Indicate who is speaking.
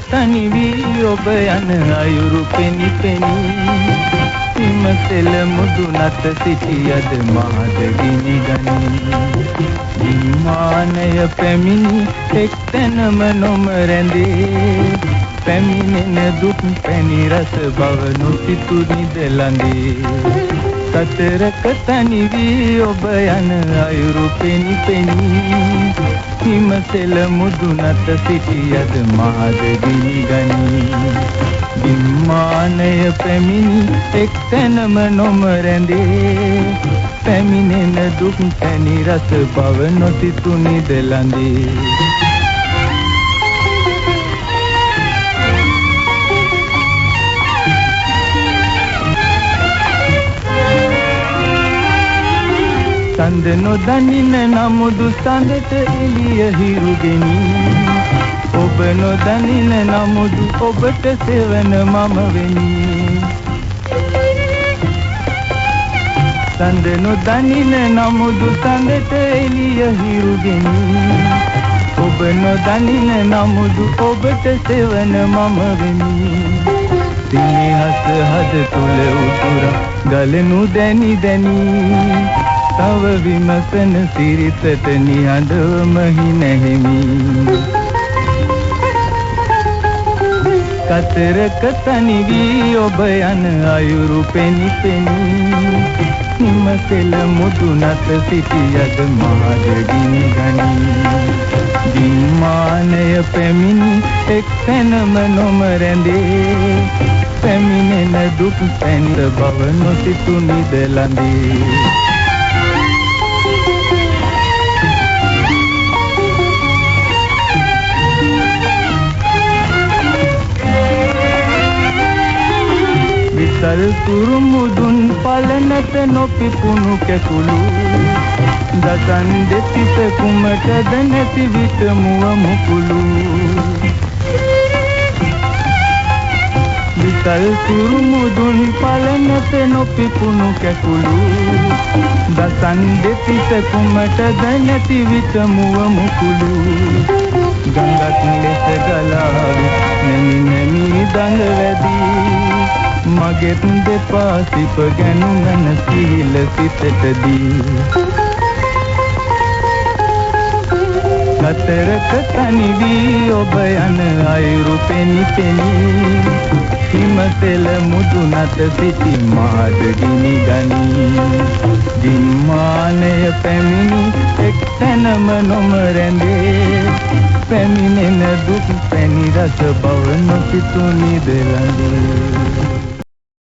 Speaker 1: තනි වී ඔබ යන අයුරු පෙනි පෙනි හිමසෙල මුදුනට සිටියද මාද ගිනි ගනි විමානය පැමිණි එක්තැනම නොම රැඳේ පැමිණෙන දුක් පැණි රස බව නොසිතු නිදලඳේ සතරක තනි වී ඔබ යන අයුරු පෙනි පෙනි හිමසෙල මුදුනට සිටියද මාද ගිනි ගනි විමානය පැමිණි එක්තැනම නොම රැඳේ පැමිණෙන දුක් පැණි රස බව නොසිතු නිදලඳේ සඳ නොදනින නමුදු සඳට එළිය හිරුගෙනි ඔබ නොදනින නමුදු ඔබට සෙවන මම වෙමි සඳ නොදනින නමුදු සඳට එළිය හිරුගෙනි ඔබ නොදනින නමුදු ඔබට සෙවන මම වෙමි සිනහස හද තුල උතුරා ගලනු දැනි දැනි තව විමසන සිරිතට නිහඬවම හිනැහිමි කතරක තනි වී ඔබ යන අයුරු පෙනි පෙනි හිමසෙල මුදුනට සිටියද මාද ගිනි ගනි විමානය පැමිණි එක්තැනම නොම රැඳේ පැමිණෙන දුක් පැණි බව නොසිතු නිදලඳේ සල් කුරුමුදුන් පලනට නොපිපුණු කැකුළු දසන් දෙතිස කුමටද නැති විට මුව මුකුළු විසල් කුරුමුදුන් පලනට නොපිපුණු කැකුළු දසන් දෙතිස කුමටද නැති විට මුව මුකුළු ගංගක් ලෙස ගලාවි නැමි නැමි දඟ වැදී මගෙත් දෙපා සිප ගැනුමන සිහිල සිතටදී කතරක තනි වී ඔබ යන අයුරු පෙනි පෙනි හිමසෙල මුදුනට සිටි මාද ගිනි ගනි විමානය පැමිණි එක්තැනම නොම රැඳේ පැමිණෙන දුක් පැණි රස බව නොසිතු නිදලඳේ